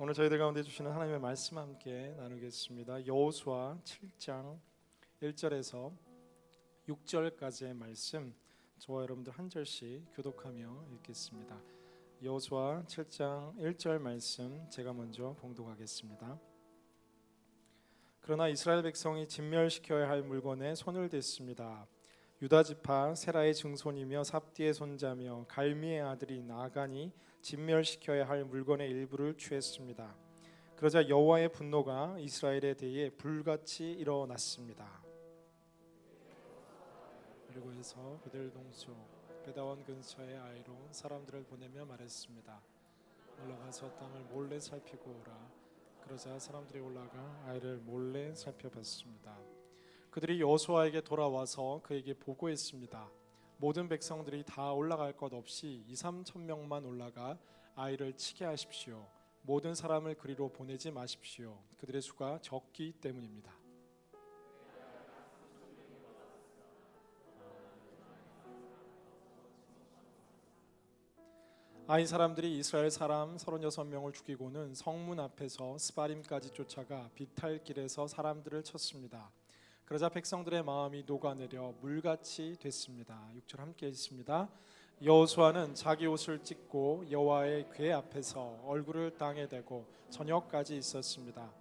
오늘 저희들 가운데 주시는 하나님의 말씀 함께 나누겠습니다. 여호수아 7장 1절에서 6절까지의 말씀, 저와 여러분들 한 절씩 교독하며 읽겠습니다. 여호수아 7장 1절 말씀 제가 먼저 봉독하겠습니다. 그러나 이스라엘 백성이 진멸시켜야 할 물건에 손을 댔습니다. 유다 지파 세라의 증손이며 삽디의 손자며 갈미의 아들인 아간이 진멸시켜야 할 물건의 일부를 취했습니다. 그러자 여호와의 분노가 이스라엘에 대해 불같이 일어났습니다. 그리고 해서 그들 동쪽 베다원 근처의 아이로 사람들을 보내며 말했습니다. 올라가서 땅을 몰래 살피고 오라. 그러자 사람들이 올라가 아이를 몰래 살펴봤습니다. 그들이 여호수아에게 돌아와서 그에게 보고했습니다. 모든 백성들이 다 올라갈 것 없이 2-3천 명만 올라가 아이를 치게 하십시오. 모든 사람을 그리로 보내지 마십시오. 그들의 수가 적기 때문입니다. 아이 사람들이 이스라엘 사람 36명을 죽이고는 성문 앞에서 스바림까지 쫓아가 비탈길에서 사람들을 쳤습니다. 그러자 백성들의 마음이 녹아내려 물같이 됐습니다. 6절 함께 읽습니다. 여호수아는 자기 옷을 찢고 여호와의 궤 앞에서 얼굴을 땅에 대고 저녁까지 있었습니다.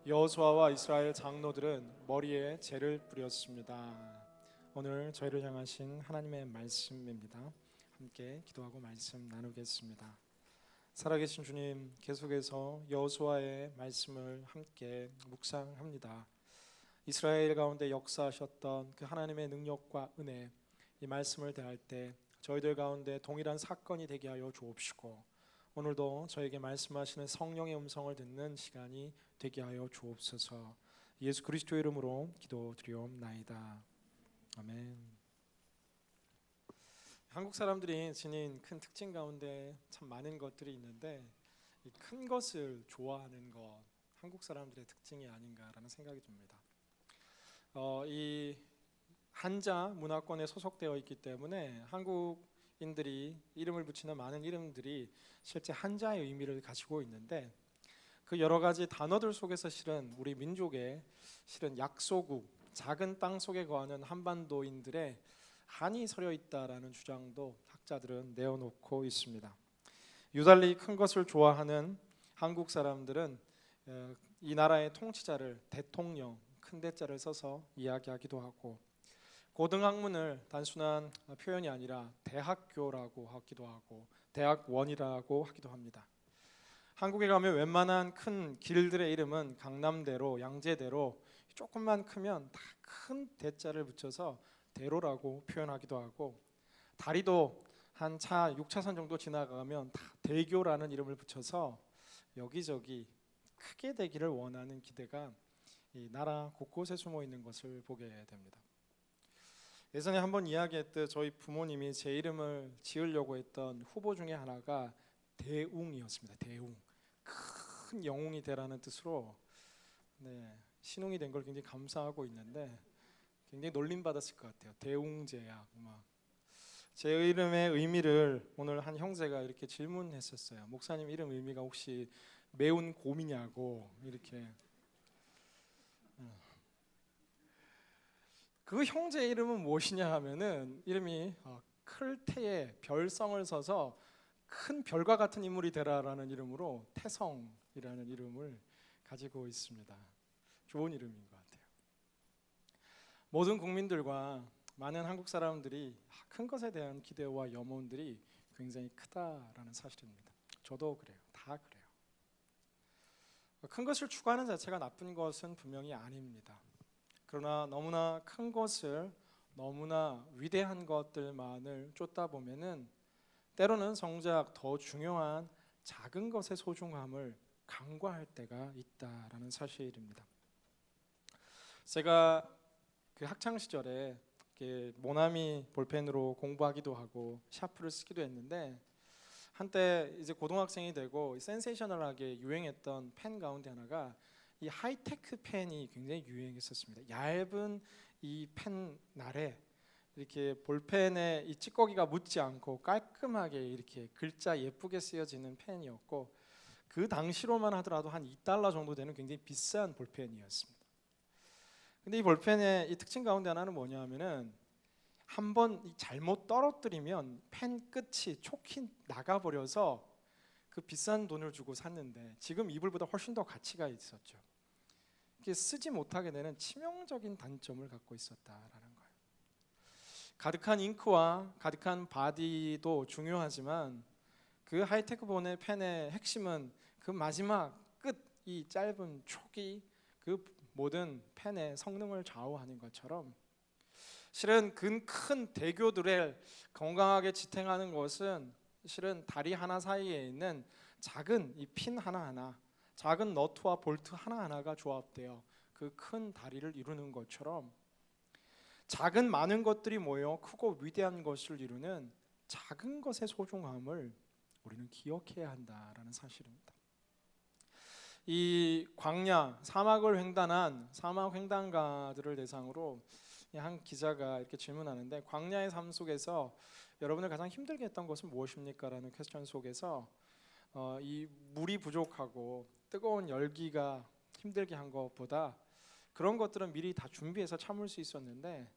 여호수아와 이스라엘 장로들은 머리에 재를 뿌렸습니다. 오늘 저희를 향하신 하나님의 말씀입니다. 함께 기도하고 말씀 나누겠습니다. 살아계신 주님, 계속해서 여호수아의 말씀을 함께 묵상합니다. 이스라엘 가운데 역사하셨던 그 하나님의 능력과 은혜, 이 말씀을 대할 때 저희들 가운데 동일한 사건이 되게 하여 주옵시고, 오늘도 저에게 말씀하시는 성령의 음성을 듣는 시간이 되게 하여 주옵소서. 예수 그리스도의 이름으로 기도드리옵나이다. 아멘. 한국 사람들이 지닌 큰 특징 가운데 참 많은 것들이 있는데, 이 큰 것을 좋아하는 것, 한국 사람들의 특징이 아닌가라는 생각이 듭니다. 이 한자 문화권에 소속되어 있기 때문에 한국인들이 이름을 붙이는 많은 이름들이 실제 한자의 의미를 가지고 있는데, 그 여러 가지 단어들 속에서 실은 우리 민족의 실은 약소국, 작은 땅 속에 거하는 한반도인들의 한이 서려 있다라는 주장도 학자들은 내어놓고 있습니다. 유달리 큰 것을 좋아하는 한국 사람들은 이 나라의 통치자를 대통령, 큰 대자를 써서 이야기하기도 하고, 고등학문을 단순한 표현이 아니라 대학교라고 하기도 하고 대학원이라고 하기도 합니다. 한국에 가면 웬만한 큰 길들의 이름은 강남대로, 양재대로, 조금만 크면 다 큰 대자를 붙여서 대로라고 표현하기도 하고, 다리도 한 차 6차선 정도 지나가면 다 대교라는 이름을 붙여서 여기저기 크게 되기를 원하는 기대가 이 나라 곳곳에 숨어 있는 것을 보게 됩니다. 예전에 한번 이야기했듯 저희 부모님이 제 이름을 지으려고 했던 후보 중에 하나가 대웅이었습니다. 대웅, 큰 영웅이 되라는 뜻으로 신웅이 된 걸 굉장히 감사하고 있는데, 굉장히 놀림받았을 것 같아요. 대웅제약. 제 이름의 의미를 오늘 한 형제가 이렇게 질문했었어요. 목사님 이름 의미가 혹시 매운 곰이냐고. 이렇게. 그 형제 이름은 무엇이냐 하면은, 이름이 클테에 별성을 써서 큰 별과 같은 인물이 되라라는 이름으로 태성이라는 이름을 가지고 있습니다. 좋은 이름인 것 같아요. 모든 국민들과 많은 한국 사람들이 큰 것에 대한 기대와 염원들이 굉장히 크다라는 사실입니다. 저도 그래요. 다 그래요. 큰 것을 추구하는 자체가 나쁜 것은 분명히 아닙니다. 그러나 너무나 큰 것을, 너무나 위대한 것들만을 쫓다 보면은 때로는 정작 더 중요한 작은 것의 소중함을 간과할 때가 있다라는 사실입니다. 제가 그 학창 시절에 모나미 볼펜으로 공부하기도 하고 샤프를 쓰기도 했는데, 한때 이제 고등학생이 되고 센세이셔널하게 유행했던 펜 가운데 하나가 이 하이테크 펜이 굉장히 유행했었습니다. 얇은 이 펜날에 이렇게 볼펜에 이 찌꺼기가 묻지 않고 깔끔하게 이렇게 글자 예쁘게 쓰여지는 펜이었고, 그 당시로만 하더라도 한 $2 정도 되는 굉장히 비싼 볼펜이었습니다. 근데 이 볼펜의 이 특징 가운데 하나는 뭐냐 하면은 한번 잘못 떨어뜨리면 펜 끝이 촉이 나가버려서 그 비싼 돈을 주고 샀는데 지금 이불보다 훨씬 더 가치가 있었죠. 이게 쓰지 못하게 되는 치명적인 단점을 갖고 있었다라는 거예요. 가득한 잉크와 가득한 바디도 중요하지만 그 하이테크 본의 펜의 핵심은 그 마지막 끝, 이 짧은 촉이 그 모든 펜의 성능을 좌우하는 것처럼 실은 큰 대교들을 건강하게 지탱하는 것은 실은 다리 하나 사이에 있는 작은 이 핀 하나하나, 작은 너트와 볼트 하나하나가 조합되어 그 큰 다리를 이루는 것처럼 작은 많은 것들이 모여 크고 위대한 것을 이루는 작은 것의 소중함을 우리는 기억해야 한다라는 사실입니다. 이 광야, 사막을 횡단한 사막 횡단가들을 대상으로 한 기자가 이렇게 질문하는데 광야의 삶 속에서 여러분을 가장 힘들게 했던 것은 무엇입니까? 라는 퀘스천 속에서 이 물이 부족하고 뜨거운 열기가 힘들게 한 것보다 그런 것들은 미리 다 준비해서 참을 수 있었는데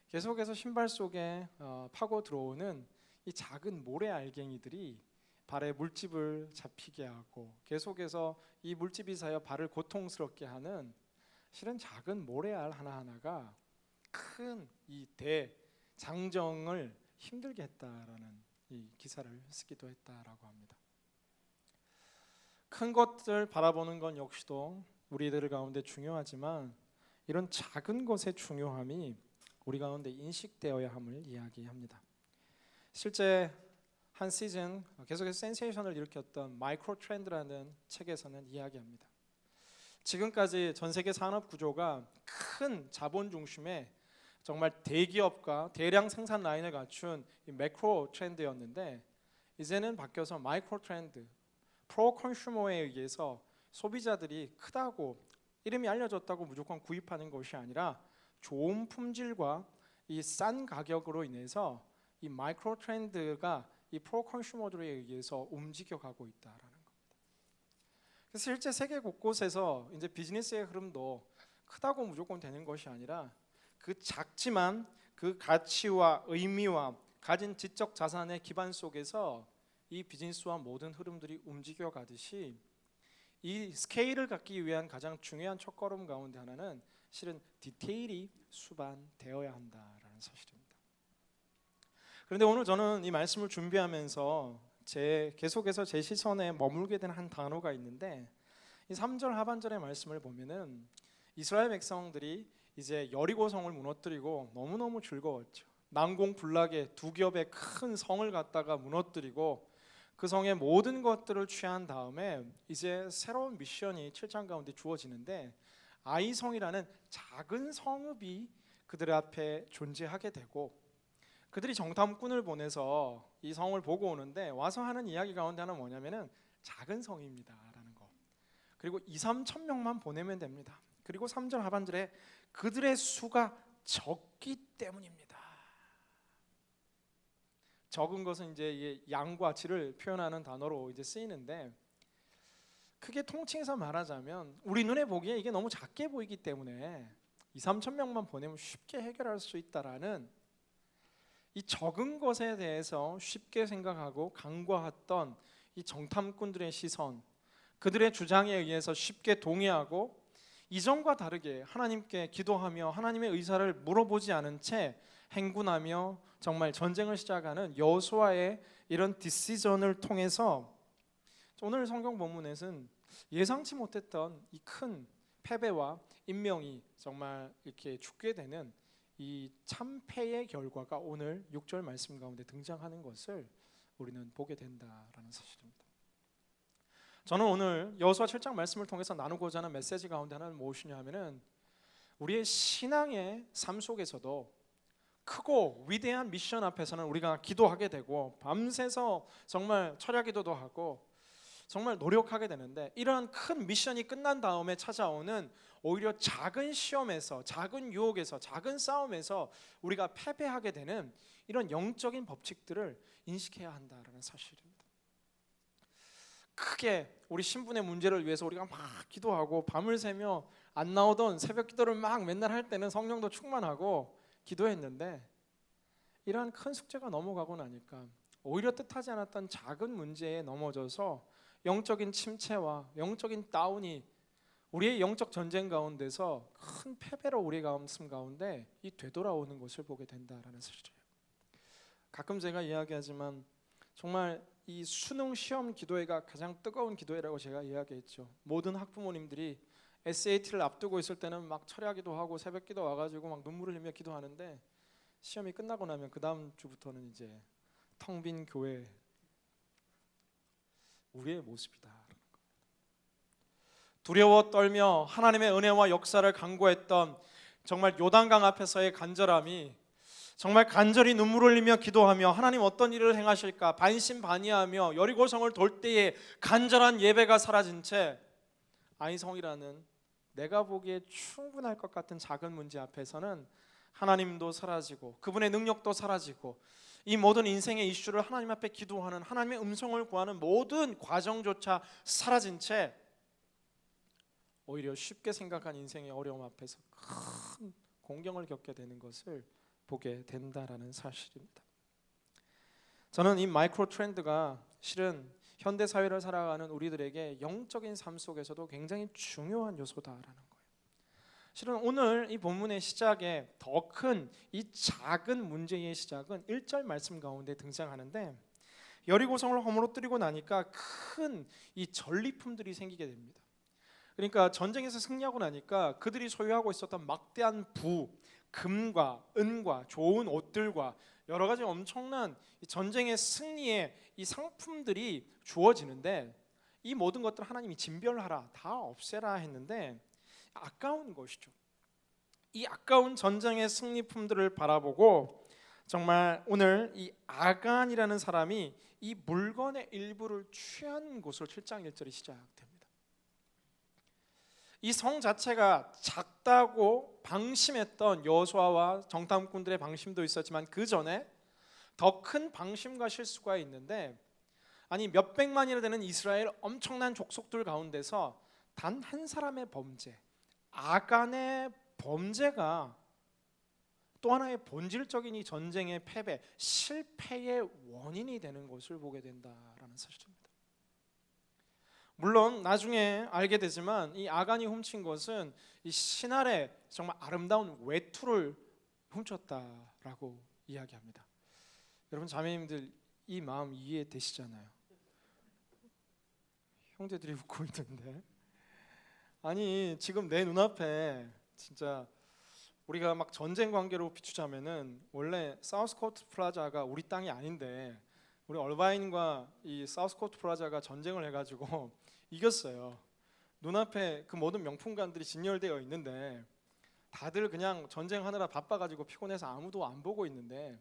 계속해서 신발 속에 파고 들어오는 이 작은 모래 알갱이들이 발에 물집을 잡히게 하고 계속해서 이 물집이 쌓여 발을 고통스럽게 하는 실은 작은 모래알 하나하나가 큰 이 대장정을 힘들게 했다라는 이 기사를 쓰기도 했다라고 합니다. 큰 것들 바라보는 건 역시도 우리들 가운데 중요하지만 이런 작은 것의 중요함이 우리 가운데 인식되어야 함을 이야기합니다. 실제 한 시즌 계속해서 센세이션을 일으켰던 마이크로 트렌드라는 책에서는 이야기합니다. 지금까지 전 세계 산업 구조가 큰 자본 중심의 정말 대기업과 대량 생산 라인을 갖춘 이 매크로 트렌드였는데 이제는 바뀌어서 마이크로 트렌드, 프로 컨슈머에 의해서 소비자들이 크다고 이름이 알려졌다고 무조건 구입하는 것이 아니라 좋은 품질과 이 싼 가격으로 인해서 이 마이크로 트렌드가 이 프로 컨슈머들에 의해서 움직여가고 있다라는 겁니다. 그래서 실제 세계 곳곳에서 이제 비즈니스의 흐름도 크다고 무조건 되는 것이 아니라 그 작지만 그 가치와 의미와 가진 지적 자산의 기반 속에서 이 비즈니스와 모든 흐름들이 움직여가듯이 이 스케일을 갖기 위한 가장 중요한 첫걸음 가운데 하나는 실은 디테일이 수반되어야 한다라는 사실입니다. 그런데 오늘 저는 이 말씀을 준비하면서 계속해서 제 시선에 머물게 된 한 단어가 있는데 이 3절 하반절의 말씀을 보면은 이스라엘 백성들이 이제 여리고성을 무너뜨리고 너무너무 즐거웠죠. 난공불락의 두 겹의 큰 성을 갖다가 무너뜨리고 그 성의 모든 것들을 취한 다음에 이제 새로운 미션이 7장 가운데 주어지는데 아이성이라는 작은 성읍이 그들 앞에 존재하게 되고 그들이 정탐꾼을 보내서 이 성을 보고 오는데 와서 하는 이야기 가운데 하나는 뭐냐면은 작은 성입니다라는 거. 그리고 2-3천 명만 보내면 됩니다. 그리고 3절 하반절에 그들의 수가 적기 때문입니다. 적은 것은 이제 양과 질을 표현하는 단어로 이제 쓰이는데 크게 통칭해서 말하자면 우리 눈에 보기에 이게 너무 작게 보이기 때문에 2-3천 명만 보내면 쉽게 해결할 수 있다라는 이 적은 것에 대해서 쉽게 생각하고 간과했던 이 정탐꾼들의 시선, 그들의 주장에 의해서 쉽게 동의하고 이전과 다르게 하나님께 기도하며 하나님의 의사를 물어보지 않은 채 행군하며 정말 전쟁을 시작하는 여호수아의 이런 디시전을 통해서 오늘 성경 본문에서는 예상치 못했던 이 큰 패배와 인명이 정말 이렇게 죽게 되는 이 참패의 결과가 오늘 6절 말씀 가운데 등장하는 것을 우리는 보게 된다라는 사실입니다. 저는 오늘 여호수아 7장 말씀을 통해서 나누고자 하는 메시지 가운데 하나는 무엇이냐 하면은 우리의 신앙의 삶 속에서도 크고 위대한 미션 앞에서는 우리가 기도하게 되고 밤새서 정말 철야 기도도 하고 정말 노력하게 되는데 이러한 큰 미션이 끝난 다음에 찾아오는 오히려 작은 시험에서 작은 유혹에서 작은 싸움에서 우리가 패배하게 되는 이런 영적인 법칙들을 인식해야 한다라는 사실입니다. 크게 우리 신분의 문제를 위해서 우리가 막 기도하고 밤을 새며 안 나오던 새벽 기도를 막 맨날 할 때는 성령도 충만하고 기도했는데, 이러한 큰 숙제가 넘어가고 나니까 오히려 뜻하지 않았던 작은 문제에 넘어져서 영적인 침체와 영적인 다운이 우리의 영적 전쟁 가운데서 큰 패배로 우리 가슴 가운데 이 되돌아오는 것을 보게 된다라는 사실이에요. 가끔 제가 이야기하지만 정말 이 수능 시험 기도회가 가장 뜨거운 기도회라고 제가 이야기했죠. 모든 학부모님들이 SAT를 앞두고 있을 때는 막 철야기도 하고 새벽 기도 와가지고 막 눈물을 흘리며 기도하는데, 시험이 끝나고 나면 그 다음 주부터는 이제 텅 빈 교회, 우리의 모습이다. 두려워 떨며 하나님의 은혜와 역사를 간구했던 정말 요단강 앞에서의 간절함이, 정말 간절히 눈물을 흘리며 기도하며 하나님 어떤 일을 행하실까 반신반의하며 여리고성을 돌 때에 간절한 예배가 사라진 채 아이성이라는 내가 보기에 충분할 것 같은 작은 문제 앞에서는 하나님도 사라지고 그분의 능력도 사라지고 이 모든 인생의 이슈를 하나님 앞에 기도하는, 하나님의 음성을 구하는 모든 과정조차 사라진 채 오히려 쉽게 생각한 인생의 어려움 앞에서 큰 공경을 겪게 되는 것을 보게 된다라는 사실입니다. 저는 이 마이크로 트렌드가 실은 현대 사회를 살아가는 우리들에게 영적인 삶 속에서도 굉장히 중요한 요소다라는 거예요. 실은 오늘 이 본문의 시작에 더 큰 이 작은 문제의 시작은 1절 말씀 가운데 등장하는데, 여리고성을 허물어뜨리고 나니까 큰 이 전리품들이 생기게 됩니다. 그러니까 전쟁에서 승리하고 나니까 그들이 소유하고 있었던 막대한 부, 금과 은과 좋은 옷들과 여러 가지 엄청난 전쟁의 승리의 이 상품들이 주어지는데, 이 모든 것들 하나님이 진멸하라, 다 없애라 했는데 아까운 것이죠. 이 아까운 전쟁의 승리품들을 바라보고 정말 오늘 이 아간이라는 사람이 이 물건의 일부를 취한 곳으로 7장 1절이 시작됩니다. 이 성 자체가 작다고 방심했던 여호수아와 정탐꾼들의 방심도 있었지만 그 전에 더 큰 방심과 실수가 있는데, 아니 몇백만이나 되는 이스라엘 엄청난 족속들 가운데서 단 한 사람의 범죄, 아간의 범죄가 또 하나의 본질적인 이 전쟁의 패배, 실패의 원인이 되는 것을 보게 된다라는 사실입니다. 물론 나중에 알게 되지만 이 아간이 훔친 것은 이 신할의 정말 아름다운 외투를 훔쳤다라고 이야기합니다. 여러분 자매님들 이 마음 이해되시잖아요. 형제들이 웃고 있는데, 아니 지금 내 눈앞에 진짜 우리가 막 전쟁 관계로 비추자면은 원래 사우스코트 플라자가 우리 땅이 아닌데 우리 얼바인과 이 사우스코트 플라자가 전쟁을 해가지고 이겼어요. 눈앞에 그 모든 명품관들이 진열되어 있는데 다들 그냥 전쟁하느라 바빠가지고 피곤해서 아무도 안 보고 있는데,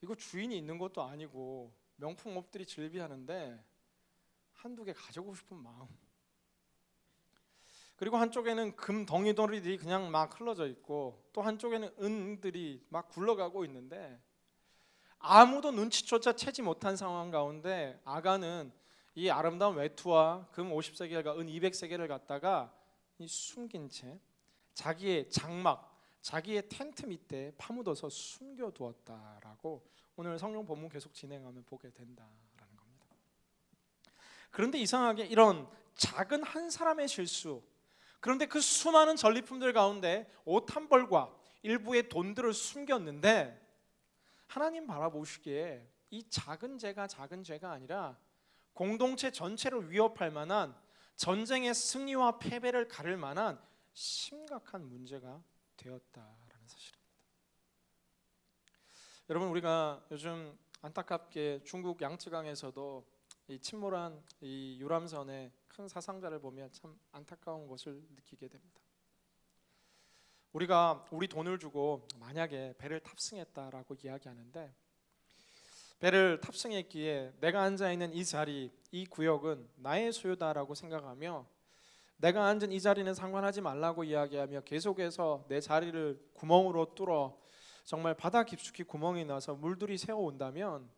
이거 주인이 있는 것도 아니고 명품업들이 즐비하는데 한두 개 가져오고 싶은 마음, 그리고 한쪽에는 금 덩이들이 그냥 막 흘러져 있고 또 한쪽에는 은들이 막 굴러가고 있는데 아무도 눈치조차 채지 못한 상황 가운데 아간은 이 아름다운 외투와 금 50세겔과 은 200세겔을 갖다가 숨긴 채 자기의 장막, 자기의 텐트 밑에 파묻어서 숨겨두었다라고 오늘 성경 본문 계속 진행하면 보게 된다라는 겁니다. 그런데 이상하게 이런 작은 한 사람의 실수, 그런데 그 수많은 전리품들 가운데 옷 한 벌과 일부의 돈들을 숨겼는데, 하나님 바라보시기에 이 작은 죄가 아니라 공동체 전체를 위협할 만한, 전쟁의 승리와 패배를 가를 만한 심각한 문제가 되었다라는 사실입니다. 여러분 우리가 요즘 안타깝게 중국 양쯔강에서도 이 침몰한 이 유람선의 큰 사상자를 보면 참 안타까운 것을 느끼게 됩니다. 우리가 우리 돈을 주고 만약에 배를 탑승했다라고 이야기하는데, 배를 탑승했기에 내가 앉아있는 이 자리, 이 구역은 나의 소유다라고 생각하며 내가 앉은 이 자리는 상관하지 말라고 이야기하며 계속해서 내 자리를 구멍으로 뚫어 정말 바다 깊숙이 구멍이 나서 물들이 새어온다면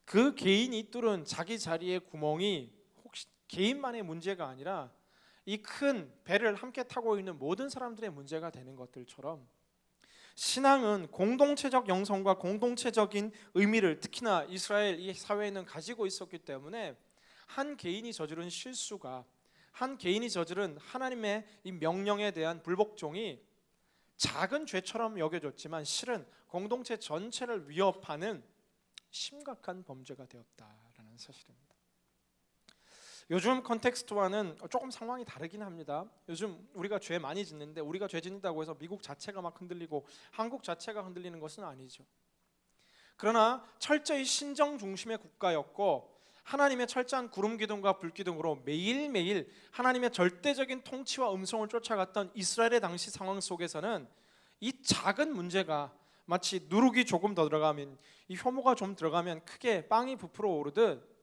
그 개인이 뚫은 자기 자리의 구멍이 혹시 개인만의 문제가 아니라 이 큰 배를 함께 타고 있는 모든 사람들의 문제가 되는 것들처럼 신앙은 공동체적 영성과 공동체적인 의미를 특히나 이스라엘 이 사회에는 가지고 있었기 때문에 한 개인이 저지른 실수가, 한 개인이 저지른 하나님의 이 명령에 대한 불복종이 작은 죄처럼 여겨졌지만 실은 공동체 전체를 위협하는 심각한 범죄가 되었다라는 사실입니다. 요즘 컨텍스트와는 조금 상황이 다르긴 합니다. 요즘 우리가 죄 많이 짓는데 우리가 죄 짓는다고 해서 미국 자체가 막 흔들리고 한국 자체가 흔들리는 것은 아니죠. 그러나 철저히 신정 중심의 국가였고 하나님의 철저한 구름 기둥과 불 기둥으로 매일매일 하나님의 절대적인 통치와 음성을 쫓아갔던 이스라엘의 당시 상황 속에서는 이 작은 문제가 마치 누룩이 조금 더 들어가면, 이 효모가 좀 들어가면 크게 빵이 부풀어 오르듯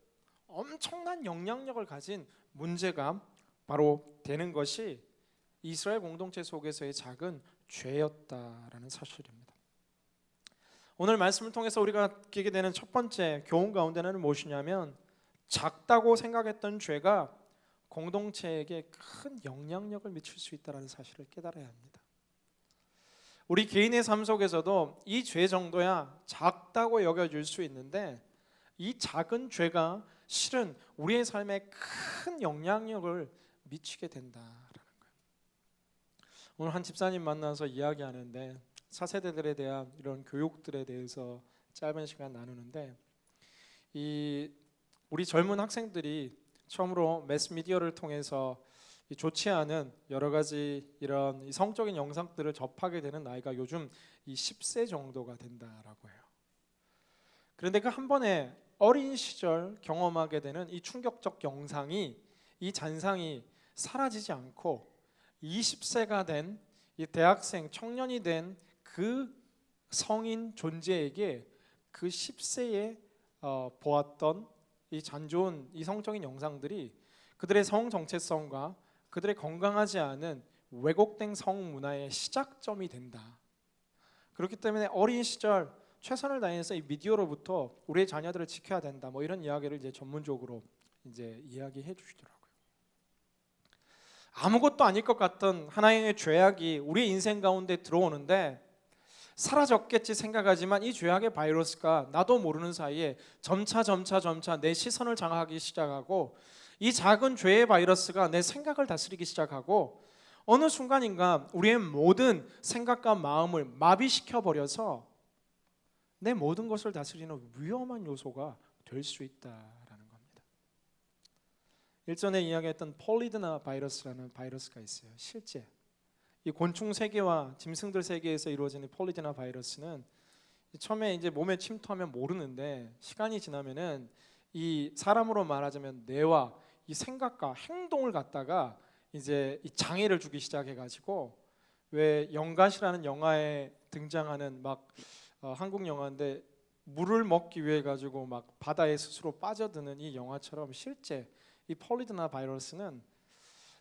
엄청난 영향력을 가진 문제가 바로 되는 것이 이스라엘 공동체 속에서의 작은 죄였다라는 사실입니다. 오늘 말씀을 통해서 우리가 깨게 되는 첫 번째 교훈 가운데는 무엇이냐면 작다고 생각했던 죄가 공동체에게 큰 영향력을 미칠 수 있다는 사실을 깨달아야 합니다. 우리 개인의 삶 속에서도 이 죄 정도야 작다고 여겨질 수 있는데 이 작은 죄가 실은 우리의 삶에 큰 영향력을 미치게 된다라는 거예요. 오늘 한 집사님 만나서 이야기하는데 차세대들에 대한 이런 교육들에 대해서 짧은 시간 나누는데 우리 젊은 학생들이 처음으로 매스미디어를 통해서 좋지 않은 여러 가지 이런 성적인 영상들을 접하게 되는 나이가 요즘 10세 정도가 된다라고 해요. 그런데 그 한 번에 어린 시절 경험하게 되는 이 충격적 영상이, 이 잔상이 사라지지 않고 20세가 된 이 대학생, 청년이 된 그 성인 존재에게 그 10세에 보았던 이 잔 좋은 이 성적인 영상들이 그들의 성 정체성과 그들의 건강하지 않은 왜곡된 성 문화의 시작점이 된다. 그렇기 때문에 어린 시절 최선을 다해서 이 미디어로부터 우리의 자녀들을 지켜야 된다. 뭐 이런 이야기를 이제 전문적으로 이제 이야기해 주시더라고요. 아무것도 아닐 것 같던 하나의 죄악이 우리 인생 가운데 들어오는데 사라졌겠지 생각하지만 이 죄악의 바이러스가 나도 모르는 사이에 점차 내 시선을 장악하기 시작하고 이 작은 죄의 바이러스가 내 생각을 다스리기 시작하고 어느 순간인가 우리의 모든 생각과 마음을 마비시켜 버려서 내 모든 것을 다스리는 위험한 요소가 될 수 있다라는 겁니다. 일전에 이야기했던 폴리드나 바이러스라는 바이러스가 있어요. 실제 이 곤충 세계와 짐승들 세계에서 이루어지는 폴리드나 바이러스는 처음에 이제 몸에 침투하면 모르는데 시간이 지나면은 이 사람으로 말하자면 뇌와 이 생각과 행동을 갖다가 이제 이 장애를 주기 시작해가지고 왜 영갓이라는 영화에 등장하는 막 한국 영화인데 물을 먹기 위해 가지고 막 바다에 스스로 빠져드는 이 영화처럼 실제 이 폴리드나 바이러스는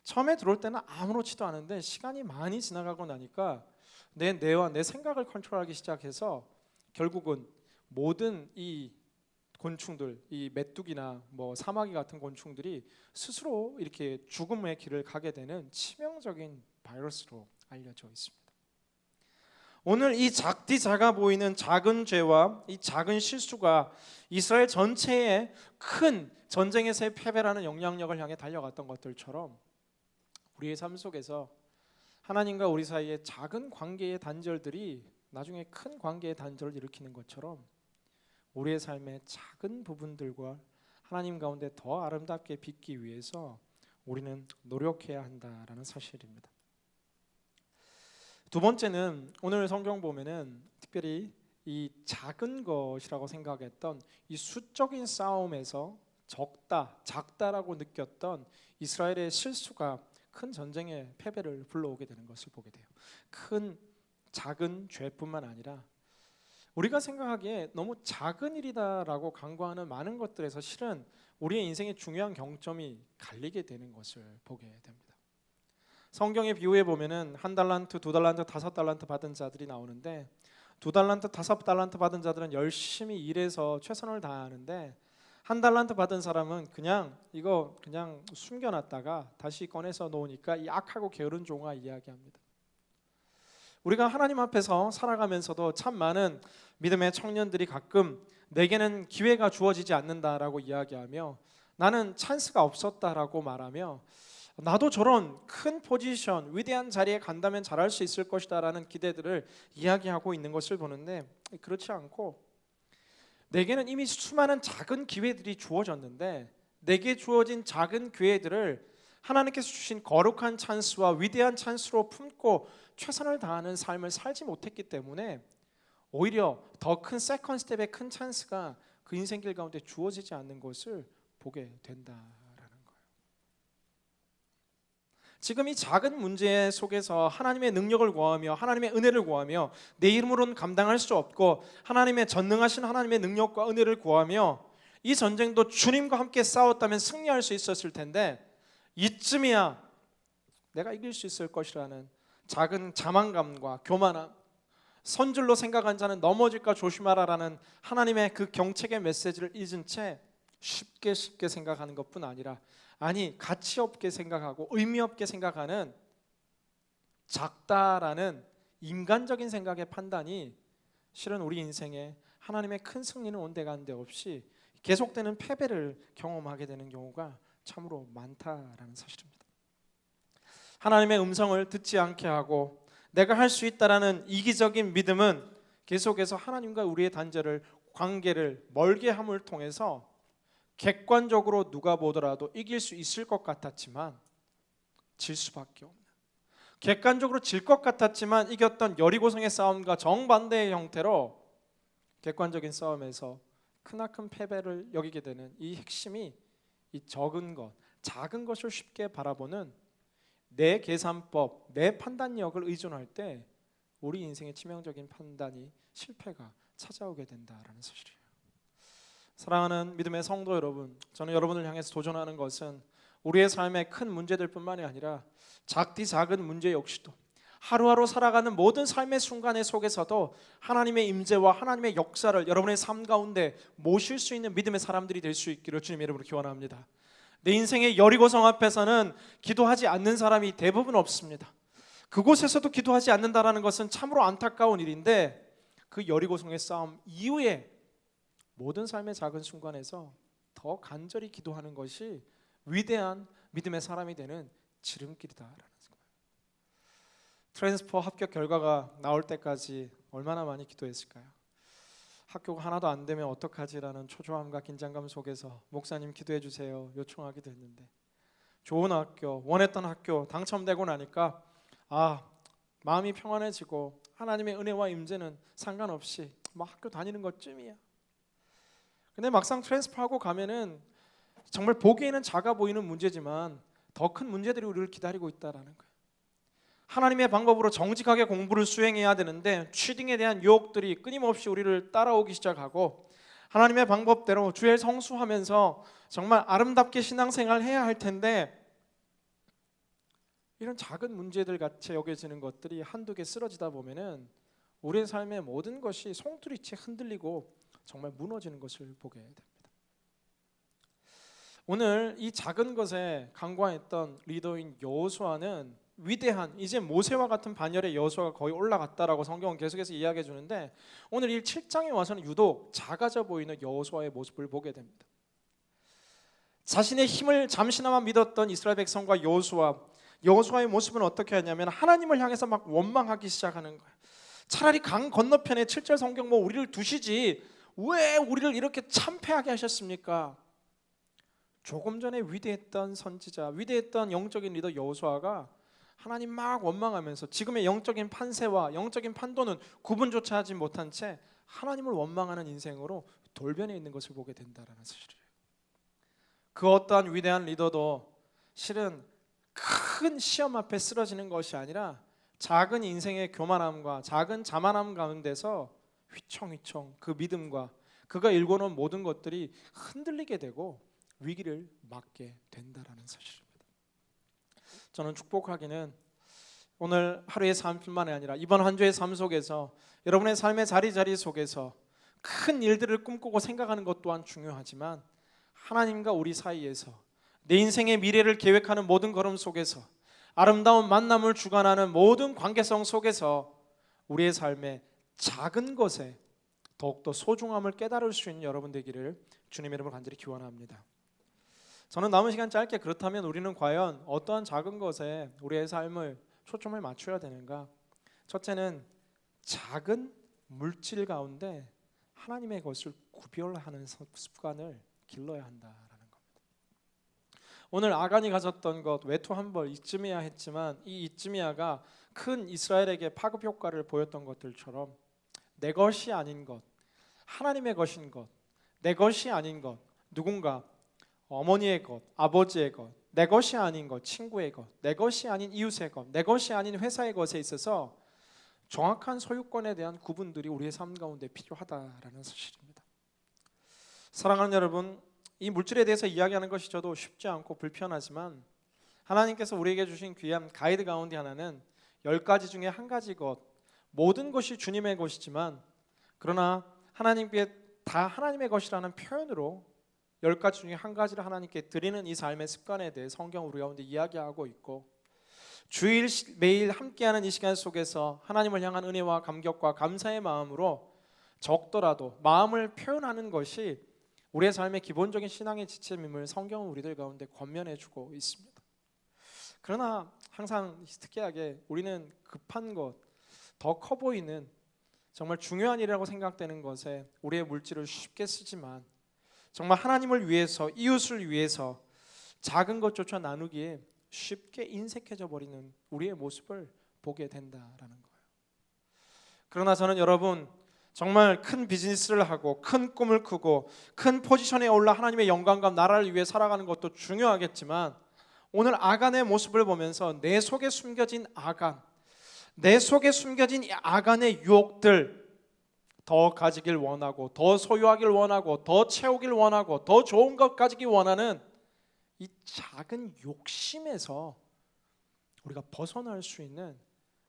처음에 들어올 때는 아무렇지도 않은데 시간이 많이 지나가고 나니까 내 뇌와 내 생각을 컨트롤하기 시작해서 결국은 모든 이 곤충들, 이 메뚜기나 뭐 사마귀 같은 곤충들이 스스로 이렇게 죽음의 길을 가게 되는 치명적인 바이러스로 알려져 있습니다. 오늘 이 작디 작아 보이는 작은 죄와 이 작은 실수가 이스라엘 전체에 큰 전쟁에서의 패배라는 영향력을 향해 달려갔던 것들처럼 우리의 삶 속에서 하나님과 우리 사이의 작은 관계의 단절들이 나중에 큰 관계의 단절을 일으키는 것처럼 우리의 삶의 작은 부분들과 하나님 가운데 더 아름답게 빚기 위해서 우리는 노력해야 한다라는 사실입니다. 두 번째는 오늘 성경 보면은 특별히 이 작은 것이라고 생각했던 이 수적인 싸움에서 작다라고 느꼈던 이스라엘의 실수가 큰 전쟁의 패배를 불러오게 되는 것을 보게 돼요. 큰 작은 죄뿐만 아니라 우리가 생각하기에 너무 작은 일이다라고 간과하는 많은 것들에서 실은 우리의 인생의 중요한 경점이 갈리게 되는 것을 보게 됩니다. 성경의 비유에 보면은 1달란트, 2달란트, 5달란트 받은 자들이 나오는데 2달란트, 5달란트 받은 자들은 열심히 일해서 최선을 다하는데 1달란트 받은 사람은 그냥 이거 그냥 숨겨놨다가 다시 꺼내서 놓으니까 약하고 게으른 종아 이야기합니다. 우리가 하나님 앞에서 살아가면서도 참 많은 믿음의 청년들이 가끔 내게는 기회가 주어지지 않는다라고 이야기하며 나는 찬스가 없었다라고 말하며 나도 저런 큰 포지션, 위대한 자리에 간다면 잘할 수 있을 것이다라는 기대들을 이야기하고 있는 것을 보는데 그렇지 않고 내게는 이미 수많은 작은 기회들이 주어졌는데 내게 주어진 작은 기회들을 하나님께서 주신 거룩한 찬스와 위대한 찬스로 품고 최선을 다하는 삶을 살지 못했기 때문에 오히려 더 큰 세컨 스텝의 큰 찬스가 그 인생길 가운데 주어지지 않는 것을 보게 된다라는 거예요. 지금 이 작은 문제 속에서 하나님의 능력을 구하며 하나님의 은혜를 구하며 내 이름으로는 감당할 수 없고 하나님의 전능하신 하나님의 능력과 은혜를 구하며 이 전쟁도 주님과 함께 싸웠다면 승리할 수 있었을 텐데 이쯤이야 내가 이길 수 있을 것이라는 작은 자만감과 교만함, 선줄로 생각한 자는 넘어질까 조심하라라는 하나님의 그 경책의 메시지를 잊은 채 쉽게 생각하는 것뿐 아니라 아니 가치 없게 생각하고 의미 없게 생각하는 작다라는 인간적인 생각의 판단이 실은 우리 인생에 하나님의 큰 승리는 온데간데 없이 계속되는 패배를 경험하게 되는 경우가 참으로 많다라는 사실입니다. 하나님의 음성을 듣지 않게 하고 내가 할 수 있다라는 이기적인 믿음은 계속해서 하나님과 우리의 단절을 관계를 멀게 함을 통해서 객관적으로 누가 보더라도 이길 수 있을 것 같았지만 질 수밖에 없는, 객관적으로 질 것 같았지만 이겼던 여리고성의 싸움과 정반대의 형태로 객관적인 싸움에서 크나큰 패배를 여기게 되는 이 핵심이 이 적은 것, 작은 것을 쉽게 바라보는 내 계산법, 내 판단력을 의존할 때 우리 인생의 치명적인 판단이 실패가 찾아오게 된다라는 사실이에요. 사랑하는 믿음의 성도 여러분, 저는 여러분을 향해서 도전하는 것은 우리의 삶의 큰 문제들뿐만이 아니라 작디 작은 문제 역시도 하루하루 살아가는 모든 삶의 순간의 속에서도 하나님의 임재와 하나님의 역사를 여러분의 삶 가운데 모실 수 있는 믿음의 사람들이 될 수 있기를 주님의 이름으로 기원합니다. 내 인생의 여리고성 앞에서는 기도하지 않는 사람이 대부분 없습니다. 그곳에서도 기도하지 않는다라는 것은 참으로 안타까운 일인데 그 여리고성의 싸움 이후에 모든 삶의 작은 순간에서 더 간절히 기도하는 것이 위대한 믿음의 사람이 되는 지름길이다라는 거예요. 트랜스퍼 합격 결과가 나올 때까지 얼마나 많이 기도했을까요? 학교가 하나도 안 되면 어떡하지라는 초조함과 긴장감 속에서 목사님 기도해 주세요 요청하기도 했는데 좋은 학교, 원했던 학교 당첨되고 나니까 마음이 평안해지고 하나님의 은혜와 임재는 상관없이 학교 다니는 것쯤이야. 근데 막상 트랜스퍼하고 가면은 정말 보기에는 작아 보이는 문제지만 더 큰 문제들이 우리를 기다리고 있다라는 거예요. 하나님의 방법으로 정직하게 공부를 수행해야 되는데 취딩에 대한 유혹들이 끊임없이 우리를 따라오기 시작하고 하나님의 방법대로 주의 성수하면서 정말 아름답게 신앙생활 해야 할 텐데 이런 작은 문제들 같이 여겨지는 것들이 한두 개 쓰러지다 보면은 우리의 삶의 모든 것이 송두리째 흔들리고 정말 무너지는 것을 보게 됩니다. 오늘 이 작은 것에 간과했던 리더인 여호수아는 위대한 이제 모세와 같은 반열의 여호수아가 거의 올라갔다라고 성경은 계속해서 이야기해 주는데 오늘 이 7장에 와서는 유독 작아져 보이는 여호수아의 모습을 보게 됩니다. 자신의 힘을 잠시나마 믿었던 이스라엘 백성과 여호수아의 모습은 어떻게 하냐면 하나님을 향해서 막 원망하기 시작하는 거예요. 차라리 강 건너편에 7절 성경 우리를 두시지 왜 우리를 이렇게 참패하게 하셨습니까? 조금 전에 위대했던 선지자, 위대했던 영적인 리더 여호수아가 하나님 막 원망하면서 지금의 영적인 판세와 영적인 판도는 구분조차 하지 못한 채 하나님을 원망하는 인생으로 돌변해 있는 것을 보게 된다라는 사실이에요. 그 어떠한 위대한 리더도 실은 큰 시험 앞에 쓰러지는 것이 아니라 작은 인생의 교만함과 작은 자만함 가운데서 휘청휘청 그 믿음과 그가 일궈놓은 모든 것들이 흔들리게 되고 위기를 맞게 된다라는 사실입니다. 저는 축복하기는 오늘 하루의 삶뿐만이 아니라 이번 한 주의 삶 속에서 여러분의 삶의 자리 속에서 큰 일들을 꿈꾸고 생각하는 것 또한 중요하지만 하나님과 우리 사이에서 내 인생의 미래를 계획하는 모든 걸음 속에서 아름다운 만남을 주관하는 모든 관계성 속에서 우리의 삶의 작은 것에 더욱더 소중함을 깨달을 수 있는 여러분 되기를 주님의 이름으로 간절히 기원합니다. 저는 남은 시간 짧게 그렇다면 우리는 과연 어떠한 작은 것에 우리의 삶을 초점을 맞춰야 되는가? 첫째는 작은 물질 가운데 하나님의 것을 구별하는 습관을 길러야 한다라는 겁니다. 오늘 아간이 가졌던 것 외투 한 벌 이쯤이야 했지만 이 이쯤이야가 큰 이스라엘에게 파급 효과를 보였던 것들처럼 내 것이 아닌 것, 하나님의 것인 것, 내 것이 아닌 것, 누군가 어머니의 것, 아버지의 것, 내 것이 아닌 것, 친구의 것, 내 것이 아닌 이웃의 것, 내 것이 아닌 회사의 것에 있어서 정확한 소유권에 대한 구분들이 우리의 삶 가운데 필요하다라는 사실입니다. 사랑하는 여러분, 이 물질에 대해서 이야기하는 것이 저도 쉽지 않고 불편하지만 하나님께서 우리에게 주신 귀한 가이드 가운데 하나는 10가지 중에 한 가지 것, 모든 것이 주님의 것이지만 그러나 하나님께 다 하나님의 것이라는 표현으로 10가지 중에 한 가지를 하나님께 드리는 이 삶의 습관에 대해 성경 우리 가운데 이야기하고 있고 주일 매일 함께하는 이 시간 속에서 하나님을 향한 은혜와 감격과 감사의 마음으로 적더라도 마음을 표현하는 것이 우리의 삶의 기본적인 신앙의 지침임을 성경은 우리들 가운데 권면해주고 있습니다. 그러나 항상 특이하게 우리는 급한 것, 더 커 보이는 정말 중요한 일이라고 생각되는 것에 우리의 물질을 쉽게 쓰지만 정말 하나님을 위해서 이웃을 위해서 작은 것조차 나누기에 쉽게 인색해져 버리는 우리의 모습을 보게 된다라는 거예요. 그러나 저는 여러분 정말 큰 비즈니스를 하고 큰 꿈을 꾸고 큰 포지션에 올라 하나님의 영광과 나라를 위해 살아가는 것도 중요하겠지만 오늘 아간의 모습을 보면서 내 속에 숨겨진 아간, 내 속에 숨겨진 이 아간의 유혹들 더 가지길 원하고 더 소유하길 원하고 더 채우길 원하고 더 좋은 것 가지기 원하는 이 작은 욕심에서 우리가 벗어날 수 있는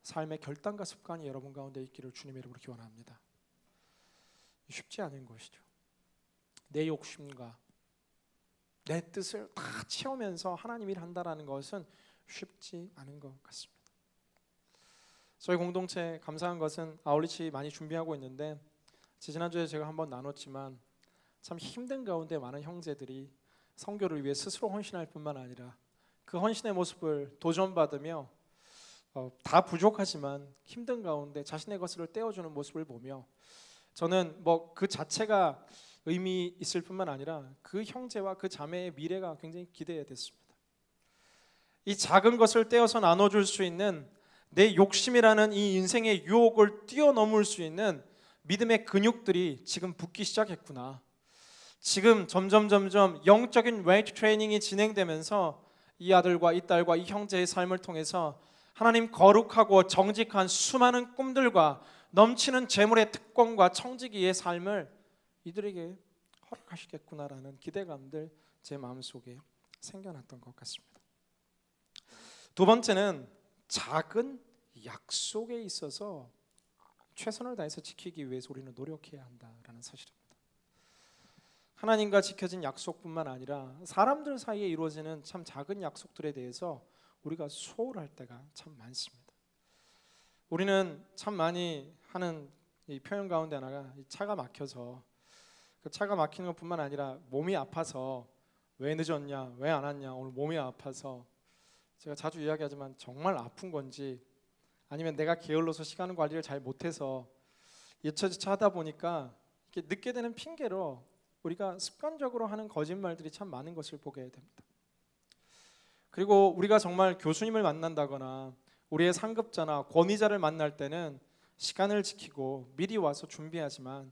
삶의 결단과 습관이 여러분 가운데 있기를 주님의 이름으로 기원합니다. 쉽지 않은 것이죠. 내 욕심과 내 뜻을 다 채우면서 하나님 일 한다라는 것은 쉽지 않은 것 같습니다. 저희 공동체 감사한 것은 아울리치 많이 준비하고 있는데 지난주에 제가 한번 나눴지만 참 힘든 가운데 많은 형제들이 선교를 위해 스스로 헌신할 뿐만 아니라 그 헌신의 모습을 도전받으며 다 부족하지만 힘든 가운데 자신의 것을 떼어주는 모습을 보며 저는 그 자체가 의미 있을 뿐만 아니라 그 형제와 그 자매의 미래가 굉장히 기대됐습니다. 이 작은 것을 떼어서 나눠줄 수 있는 내 욕심이라는 이 인생의 유혹을 뛰어넘을 수 있는 믿음의 근육들이 지금 붙기 시작했구나. 지금 점점 영적인 웨이트 트레이닝이 진행되면서 이 아들과 이 딸과 이 형제의 삶을 통해서 하나님 거룩하고 정직한 수많은 꿈들과 넘치는 재물의 특권과 청지기의 삶을 이들에게 허락하시겠구나라는 기대감들 제 마음속에 생겨났던 것 같습니다. 두 번째는 작은 약속에 있어서 최선을 다해서 지키기 위해서 우리는 노력해야 한다라는 사실입니다. 하나님과 지켜진 약속뿐만 아니라 사람들 사이에 이루어지는 참 작은 약속들에 대해서 우리가 소홀할 때가 참 많습니다. 우리는 참 많이 하는 이 표현 가운데 하나가 차가 막혀서 그 차가 막히는 것뿐만 아니라 몸이 아파서 왜 늦었냐, 왜 안 왔냐, 오늘 몸이 아파서 제가 자주 이야기하지만 정말 아픈 건지 아니면 내가 게을러서 시간 관리를 잘 못해서 여차저차 하다 보니까 이렇게 늦게 되는 핑계로 우리가 습관적으로 하는 거짓말들이 참 많은 것을 보게 됩니다. 그리고 우리가 정말 교수님을 만난다거나 우리의 상급자나 권위자를 만날 때는 시간을 지키고 미리 와서 준비하지만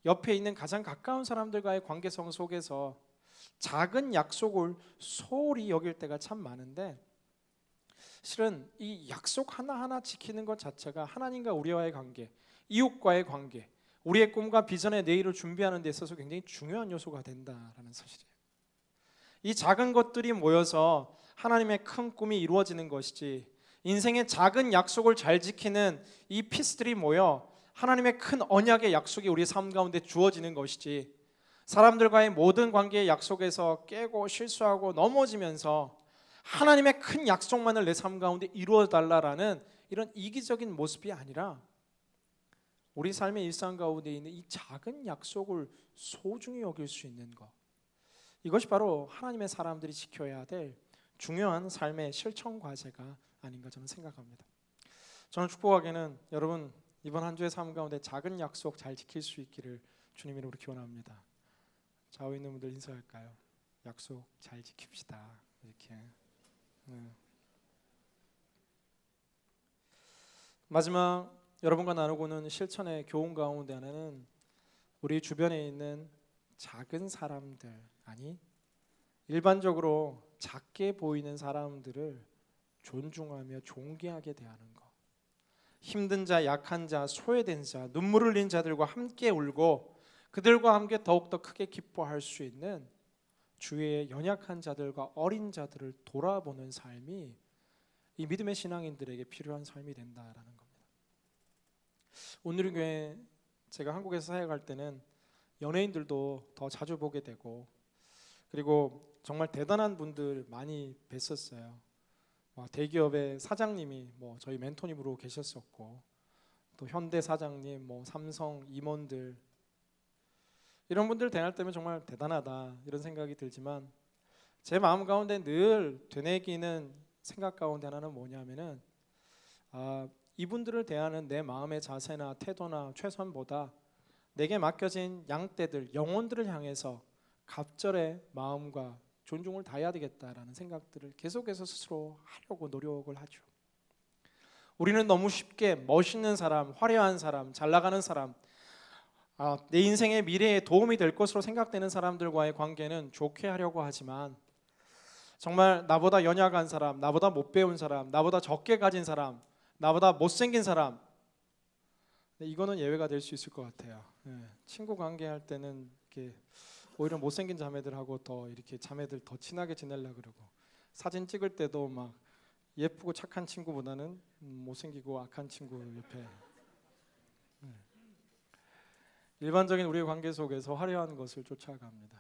옆에 있는 가장 가까운 사람들과의 관계성 속에서 작은 약속을 소홀히 여길 때가 참 많은데 실은 이 약속 하나하나 지키는 것 자체가 하나님과 우리와의 관계, 이웃과의 관계, 우리의 꿈과 비전의 내일을 준비하는 데 있어서 굉장히 중요한 요소가 된다라는 사실이에요. 이 작은 것들이 모여서 하나님의 큰 꿈이 이루어지는 것이지 인생의 작은 약속을 잘 지키는 이 피스들이 모여 하나님의 큰 언약의 약속이 우리 삶 가운데 주어지는 것이지, 사람들과의 모든 관계의 약속에서 깨고 실수하고 넘어지면서 하나님의 큰 약속만을 내 삶 가운데 이루어 달라라는 이런 이기적인 모습이 아니라 우리 삶의 일상 가운데 있는 이 작은 약속을 소중히 여길 수 있는 것, 이것이 바로 하나님의 사람들이 지켜야 될 중요한 삶의 실천 과제가 아닌가 저는 생각합니다. 저는 축복하기는 여러분 이번 한 주의 삶 가운데 작은 약속 잘 지킬 수 있기를 주님 이름으로 기원합니다. 좌우에 있는 분들 인사할까요? 약속 잘 지킵시다. 이렇게. 마지막 여러분과 나누고는 실천의 교훈 가운데 하나는 우리 주변에 있는 작은 사람들, 아니 일반적으로 작게 보이는 사람들을 존중하며 존귀하게 대하는 것. 힘든 자, 약한 자, 소외된 자, 눈물 흘린 자들과 함께 울고 그들과 함께 더욱더 크게 기뻐할 수 있는 주위의 연약한 자들과 어린 자들을 돌아보는 삶이 이 믿음의 신앙인들에게 필요한 삶이 된다라는 겁니다. 오늘 교회 제가 한국에서 사역할 때는 연예인들도 더 자주 보게 되고, 그리고 정말 대단한 분들 많이 뵀었어요. 대기업의 사장님이 저희 멘토님으로 계셨었고, 또 현대 사장님, 삼성 임원들, 이런 분들 대할 때면 정말 대단하다 이런 생각이 들지만, 제 마음 가운데 늘 되뇌기는 생각 가운데 하나는 뭐냐면은 이분들을 대하는 내 마음의 자세나 태도나 최선보다 내게 맡겨진 양떼들, 영혼들을 향해서 갑절의 마음과 존중을 다해야 되겠다라는 생각들을 계속해서 스스로 하려고 노력을 하죠. 우리는 너무 쉽게 멋있는 사람, 화려한 사람, 잘 나가는 사람, 내 인생의 미래에 도움이 될 것으로 생각되는 사람들과의 관계는 좋게 하려고 하지만, 정말 나보다 연약한 사람, 나보다 못 배운 사람, 나보다 적게 가진 사람, 나보다 못생긴 사람, 이거는 예외가 될 수 있을 것 같아요. 친구 관계할 때는 이렇게 오히려 못생긴 자매들하고 더 이렇게 자매들 더 친하게 지내려고 그러고, 사진 찍을 때도 막 예쁘고 착한 친구보다는 못생기고 악한 친구 옆에. 일반적인 우리의 관계 속에서 화려한 것을 쫓아갑니다.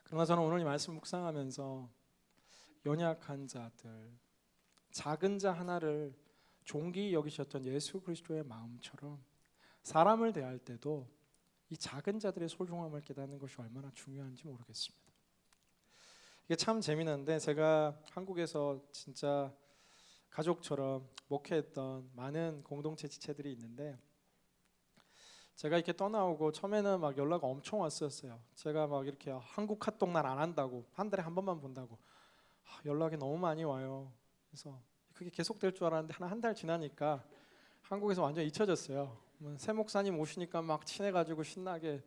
그러나 저는 오늘 이 말씀 묵상하면서 연약한 자들, 작은 자 하나를 존귀히 여기셨던 예수 그리스도의 마음처럼 사람을 대할 때도 이 작은 자들의 소중함을 깨닫는 것이 얼마나 중요한지 모르겠습니다. 이게 참 재미난데, 제가 한국에서 진짜 가족처럼 목회했던 많은 공동체 지체들이 있는데, 제가 이렇게 떠나오고 처음에는 막 연락 엄청 왔었어요. 제가 막 이렇게 한국 카톡 난 안 한다고, 한 달에 한 번만 본다고 연락이 너무 많이 와요. 그래서 그게 계속될 줄 알았는데 한 달 지나니까 한국에서 완전 잊혀졌어요. 새 목사님 오시니까 막 친해가지고 신나게.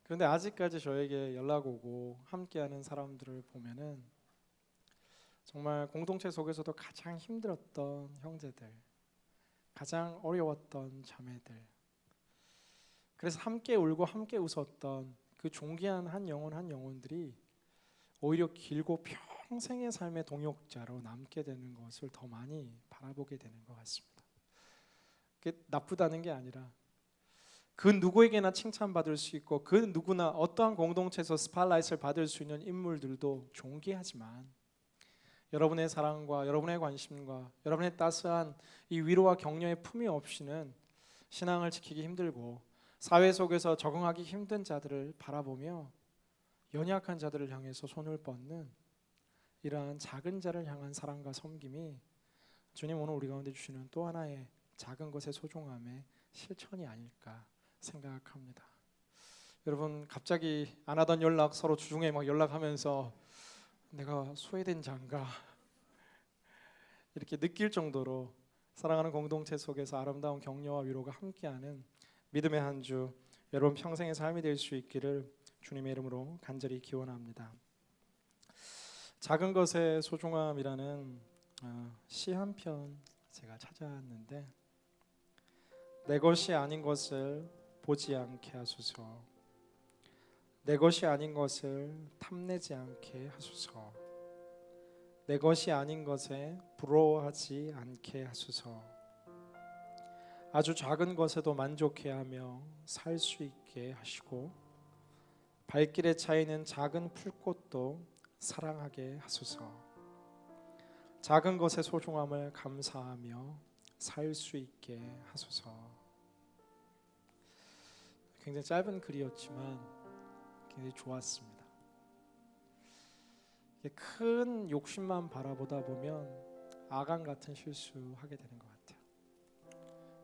그런데 아직까지 저에게 연락 오고 함께하는 사람들을 보면은 정말 공동체 속에서도 가장 힘들었던 형제들, 가장 어려웠던 자매들, 그래서 함께 울고 함께 웃었던 그 존귀한 한 영혼들이 오히려 길고 평생의 삶의 동역자로 남게 되는 것을 더 많이 바라보게 되는 것 같습니다. 그게 나쁘다는 게 아니라 그 누구에게나 칭찬받을 수 있고 그 누구나 어떠한 공동체에서 스팟라이트를 받을 수 있는 인물들도 존귀하지만, 여러분의 사랑과 여러분의 관심과 여러분의 따스한 이 위로와 격려의 품이 없이는 신앙을 지키기 힘들고 사회 속에서 적응하기 힘든 자들을 바라보며 연약한 자들을 향해서 손을 뻗는 이러한 작은 자를 향한 사랑과 섬김이 주님 오늘 우리 가운데 주시는 또 하나의 작은 것의 소중함의 실천이 아닐까 생각합니다. 여러분, 갑자기 안 하던 연락 서로 주중에 막 연락하면서 내가 소외된 자인가 이렇게 느낄 정도로 사랑하는 공동체 속에서 아름다운 격려와 위로가 함께하는 믿음의 한 주, 여러분 평생의 삶이 될 수 있기를 주님의 이름으로 간절히 기원합니다. 작은 것의 소중함이라는 시 한 편 제가 찾아왔는데, 내 것이 아닌 것을 보지 않게 하소서, 내 것이 아닌 것을 탐내지 않게 하소서, 내 것이 아닌 것에 부러워하지 않게 하소서. 아주 작은 것에도 만족해하며 살 수 있게 하시고 발길에 차이는 작은 풀꽃도 사랑하게 하소서. 작은 것의 소중함을 감사하며 살 수 있게 하소서. 굉장히 짧은 글이었지만 굉장히 좋았습니다. 큰 욕심만 바라보다 보면 아간 같은 실수하게 되는 것 같아요.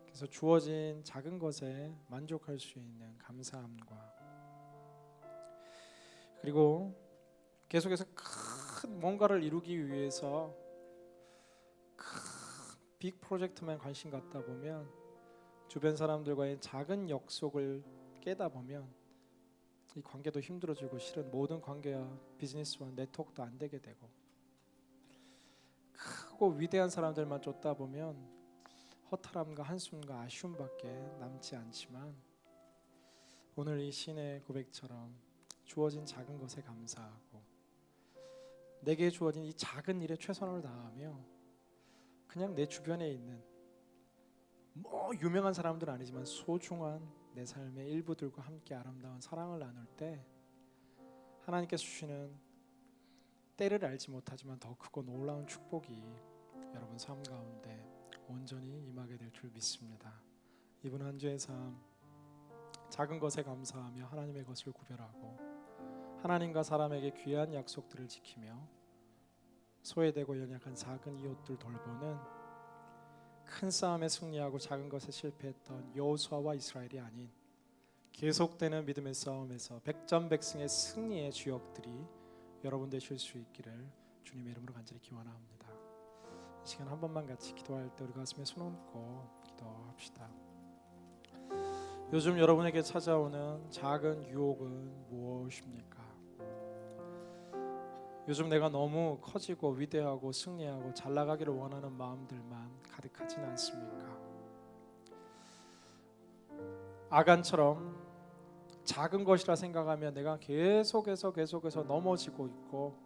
그래서 주어진 작은 것에 만족할 수 있는 감사함과, 그리고 계속해서 큰 뭔가를 이루기 위해서 큰 빅 프로젝트만 관심 갖다 보면 주변 사람들과의 작은 약속을 깨다 보면 이 관계도 힘들어지고 실은 모든 관계와 비즈니스와 네트워크도 안 되게 되고, 크고 위대한 사람들만 쫓다 보면 허탈함과 한숨과 아쉬움밖에 남지 않지만, 오늘 이 시인의 고백처럼 주어진 작은 것에 감사하고 내게 주어진 이 작은 일에 최선을 다하며 그냥 내 주변에 있는 유명한 사람들은 아니지만 소중한 내 삶의 일부들과 함께 아름다운 사랑을 나눌 때 하나님께서 주시는 때를 알지 못하지만 더 크고 놀라운 축복이 여러분 삶 가운데 온전히 임하게 될 줄 믿습니다. 이번 한 주의 삶, 작은 것에 감사하며 하나님의 것을 구별하고 하나님과 사람에게 귀한 약속들을 지키며 소외되고 연약한 작은 이웃들 돌보는 큰 싸움에 승리하고 작은 것에 실패했던 여호수아와 이스라엘이 아닌 계속되는 믿음의 싸움에서 백전백승의 승리의 주역들이 여러분 되실 수 있기를 주님의 이름으로 간절히 기원합니다. 이 시간 한 번만 같이 기도할 때 우리 가슴에 손 얹고 기도합시다. 요즘 여러분에게 찾아오는 작은 유혹은 무엇입니까? 요즘 내가 너무 커지고 위대하고 승리하고 잘 나가기를 원하는 마음들만 가득하지는 않습니까? 아간처럼 작은 것이라 생각하며 내가 계속해서 넘어지고 있고,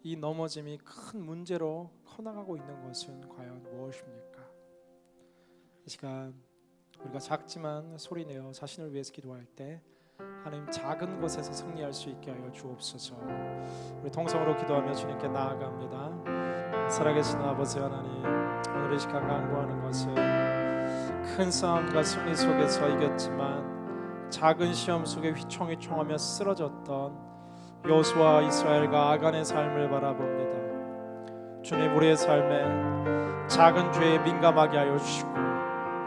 이 넘어짐이 큰 문제로 커나가고 있는 것은 과연 무엇입니까? 이 시간 우리가 작지만 소리내어 자신을 위해서 기도할 때 하나님 작은 것에서 승리할 수 있게 하여 주옵소서. 우리 통성으로 기도하며 주님께 나아갑니다. 살아계신 아버지 하나님, 오늘 이 시간 간구하는 것은 큰 싸움과 승리 속에서 이겼지만 작은 시험 속에 휘청휘청하며 쓰러졌던 여호수아 이스라엘과 아간의 삶을 바라봅니다. 주님, 우리의 삶에 작은 죄에 민감하게 하여 주시고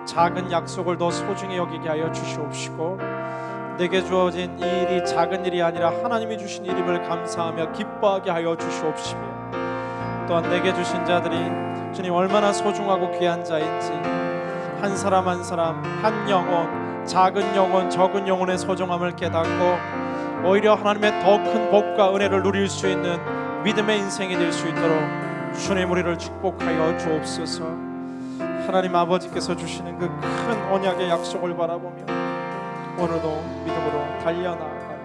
작은 약속을 더 소중히 여기게 하여 주시옵시고, 내게 주어진 이 일이 작은 일이 아니라 하나님이 주신 일임을 감사하며 기뻐하게 하여 주시옵시며, 또한 내게 주신 자들이 주님 얼마나 소중하고 귀한 자인지 한 사람 한 사람, 한 영혼, 작은 영혼, 적은 영혼의 소중함을 깨닫고 오히려 하나님의 더 큰 복과 은혜를 누릴 수 있는 믿음의 인생이 될 수 있도록 주님 우리를 축복하여 주옵소서. 하나님 아버지께서 주시는 그 큰 언약의 약속을 바라보며 오늘도 믿음으로 달려나가는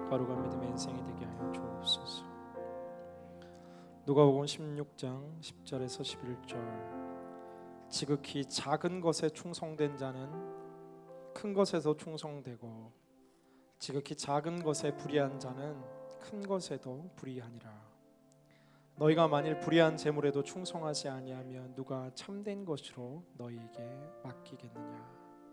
거룩한 믿음의 인생이 되게 하여 주옵소서. 누가복음 16장 10절에서 11절, 지극히 작은 것에 충성된 자는 큰 것에도 충성되고 지극히 작은 것에 불의한 자는 큰 것에도 불의하니라. 너희가 만일 불의한 재물에도 충성하지 아니하면 누가 참된 것으로 너희에게 맡기겠느냐.